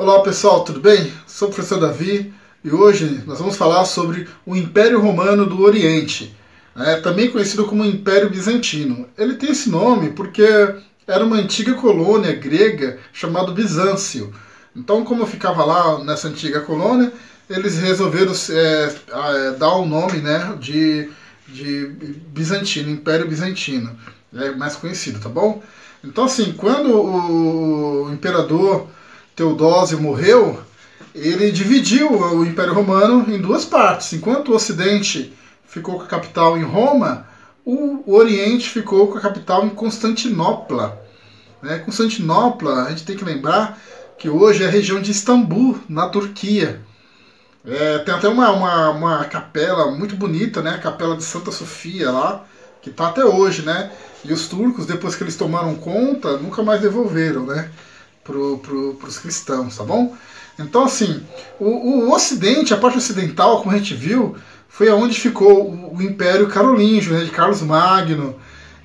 Olá pessoal, tudo bem? Sou o professor Davi e hoje nós vamos falar sobre o Império Romano do Oriente, também conhecido como Império Bizantino. Ele tem esse nome porque era uma antiga colônia grega chamada Bizâncio. Então, como ficava lá nessa antiga colônia, eles resolveram dar o nome, de Bizantino, Império Bizantino, mais conhecido, tá bom? Então, assim, quando o imperador Teodósio morreu, ele dividiu o Império Romano em duas partes. Enquanto o Ocidente ficou com a capital em Roma, o Oriente ficou com a capital em Constantinopla. Constantinopla, a gente tem que lembrar que hoje é a região de Istambul, na Turquia. Tem até uma capela muito bonita, a capela de Santa Sofia lá, que está até hoje, E os turcos, depois que eles tomaram conta, nunca mais devolveram, para os cristãos, tá bom? Então, assim, o Ocidente, a parte ocidental, como a gente viu, foi onde ficou o Império Carolíngio, de Carlos Magno.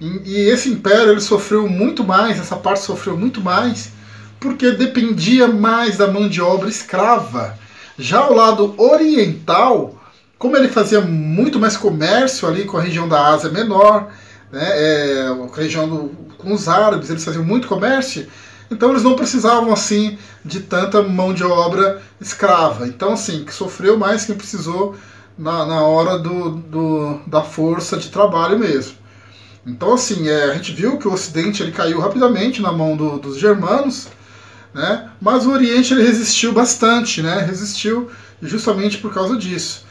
E esse império ele sofreu muito mais, essa parte sofreu muito mais, porque dependia mais da mão de obra escrava. Já o lado oriental, como ele fazia muito mais comércio ali com a região da Ásia Menor, a região com os árabes, eles faziam muito comércio, então eles não precisavam assim de tanta mão de obra escrava. Então, assim, que sofreu mais quem precisou na hora da força de trabalho mesmo. Então, assim, a gente viu que o Ocidente ele caiu rapidamente na mão dos germanos, mas o Oriente ele resistiu bastante, resistiu justamente por causa disso,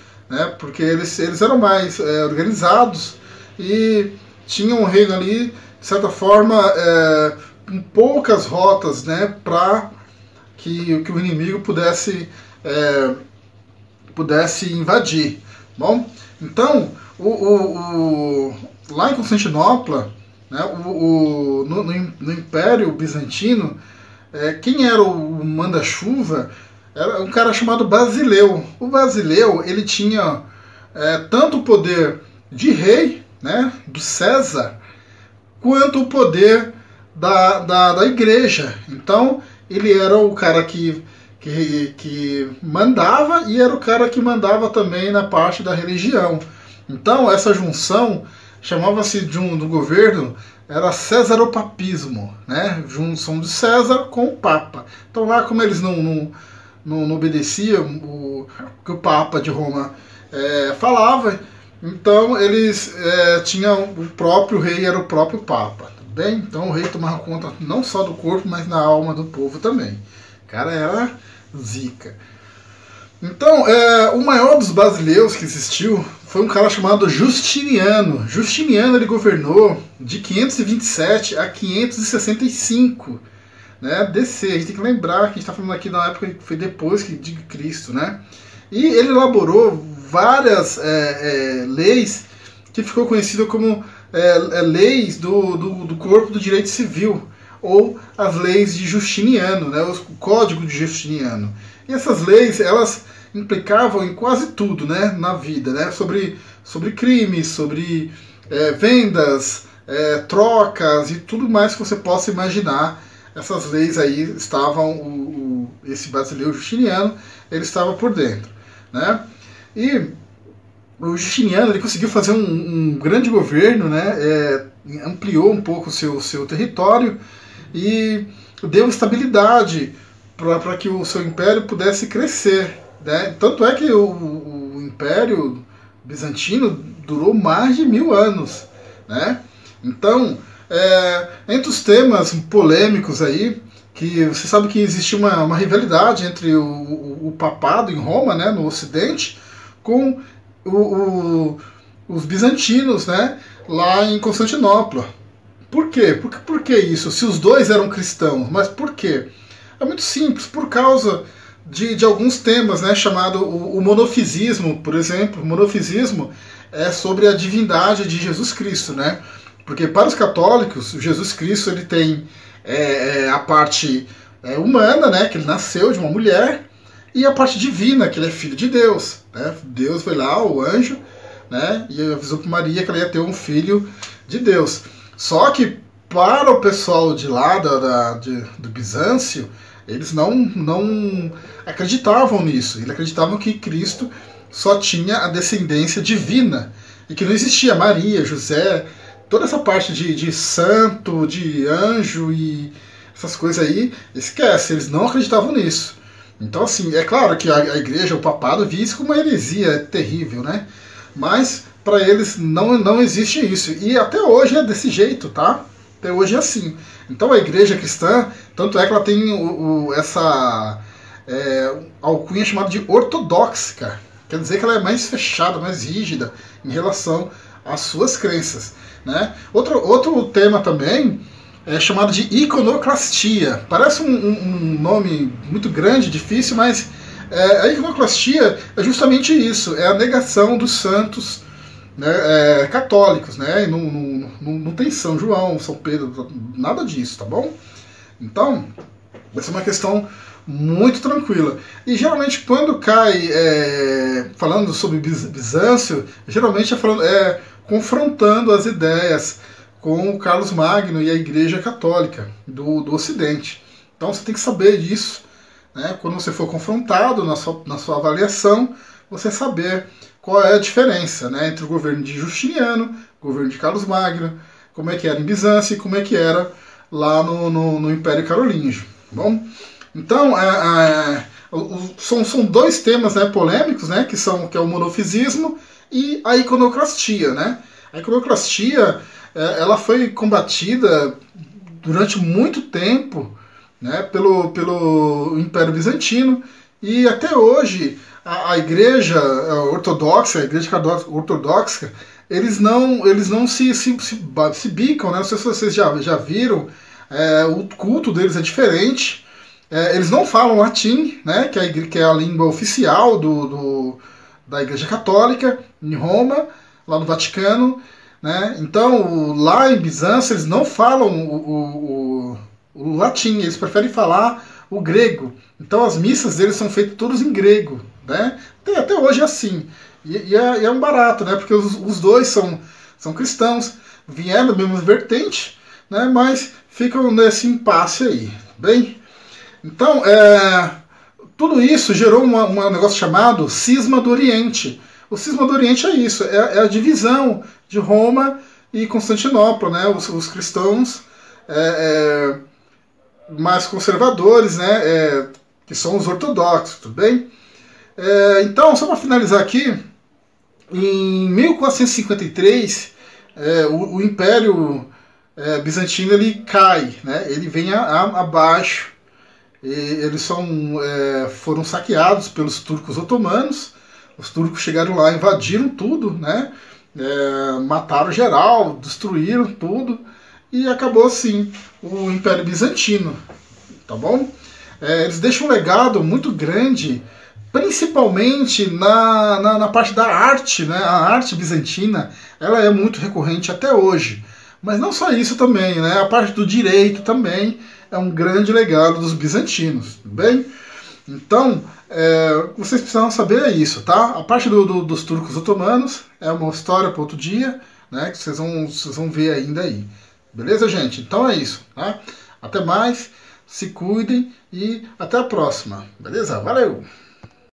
porque eles eram mais organizados e tinham um reino ali, de certa forma, com poucas rotas, para que o inimigo pudesse invadir. Bom, então, lá em Constantinopla, no Império Bizantino, quem era o manda-chuva era um cara chamado Basileu. O Basileu ele tinha tanto o poder de rei, do César, quanto o poder da igreja. Então ele era o cara que mandava e era o cara que mandava também na parte da religião. Então essa junção chamava-se do governo, era Césaropapismo, junção de César com o Papa. Então lá, como eles não obedeciam o que o Papa de Roma falava, então eles tinham o próprio rei, era o próprio Papa. Bem, então o rei tomava conta não só do corpo, mas na alma do povo também. O cara era zica. Então, o maior dos basileus que existiu foi um cara chamado Justiniano. Justiniano ele governou de 527 a 565, DC. A gente tem que lembrar que a gente está falando aqui da época que foi depois de Cristo, E ele elaborou várias leis que ficou conhecido como leis do corpo do direito civil, ou as leis de Justiniano, o Código de Justiniano. E essas leis, elas implicavam em quase tudo, na vida, sobre crimes, sobre vendas, trocas e tudo mais que você possa imaginar. Essas leis aí estavam, esse Basileu Justiniano, ele estava por dentro, E o Justiniano ele conseguiu fazer um grande governo, ampliou um pouco o seu território e deu estabilidade para que o seu império pudesse crescer. Tanto é que o Império Bizantino durou mais de 1000 anos. Então, entre os temas polêmicos aí, que você sabe que existe uma rivalidade entre o papado em Roma, no Ocidente, com os bizantinos, lá em Constantinopla. Por quê? Por que isso? Se os dois eram cristãos, mas por quê? É muito simples, por causa de alguns temas, chamado o monofisismo, por exemplo. O monofisismo é sobre a divindade de Jesus Cristo, Porque para os católicos, Jesus Cristo ele tem a parte humana, que ele nasceu de uma mulher, e a parte divina, que ele é filho de Deus. Deus foi lá, o anjo, e avisou para Maria que ela ia ter um filho de Deus. Só que para o pessoal de lá do Bizâncio, Eles não acreditavam nisso. Eles acreditavam que Cristo só tinha a descendência divina e que não existia Maria, José, toda essa parte de santo, de anjo e essas coisas aí, esquece, eles não acreditavam nisso. Então, assim, é claro que a igreja, o papado, via isso como uma heresia terrível, né? Mas para eles não existe isso. E até hoje é desse jeito, tá? Até hoje é assim. Então a igreja cristã, tanto é que ela tem essa alcunha chamada de ortodoxa. Quer dizer que ela é mais fechada, mais rígida em relação às suas crenças, né? Outro tema também é chamado de iconoclastia. Parece um nome muito grande, difícil, mas a iconoclastia é justamente isso, é a negação dos santos, né, católicos, né? E não tem São João, São Pedro, nada disso, tá bom? Então, essa é uma questão muito tranquila. E geralmente quando cai falando sobre Bizâncio, geralmente confrontando as ideias com o Carlos Magno e a Igreja Católica do Ocidente. Então você tem que saber disso, né? Quando você for confrontado na sua avaliação, você saber qual é a diferença, né, entre o governo de Justiniano, o governo de Carlos Magno, como é que era em Bizâncio e como é que era lá no Império Carolíngio. Tá bom? Então, são dois temas, né, polêmicos, né, que é o monofisismo e a iconoclastia. Né? A iconoclastia ela foi combatida durante muito tempo, né, pelo Império Bizantino, e até hoje a Igreja Ortodoxa, a Igreja Católica Ortodoxa, eles não se bicam, né? Não sei se vocês já viram, o culto deles é diferente. Eles não falam latim, né? Que é a língua oficial da Igreja Católica em Roma, lá no Vaticano, né? Então, lá em Bizâncio, eles não falam o latim, eles preferem falar o grego. Então, as missas deles são feitas todas em grego, né? Até hoje é assim. E é um barato, né? Porque os dois são cristãos, vieram da mesma vertente, né? Mas ficam nesse impasse aí, bem? Então, tudo isso gerou um negócio chamado Cisma do Oriente. O Cisma do Oriente é isso, é a divisão de Roma e Constantinopla, né? Os cristãos mais conservadores, né? Que são os ortodoxos, tudo bem? Então, só para finalizar aqui, em 1453, o Império Bizantino ele cai, né? Ele vem abaixo. Eles foram saqueados pelos turcos otomanos. Os turcos chegaram lá, invadiram tudo, né? Mataram geral, destruíram tudo, e acabou assim o Império Bizantino, tá bom? Eles deixam um legado muito grande, principalmente na parte da arte, né? A arte bizantina ela é muito recorrente até hoje. Mas não só isso também, né? A parte do direito também é um grande legado dos bizantinos, tudo bem? Então, vocês precisam saber isso, tá? A parte dos turcos otomanos é uma história para outro dia, né? Que vocês vão ver ainda aí. Beleza, gente? Então é isso, tá? Até mais, se cuidem e até a próxima, beleza? Valeu!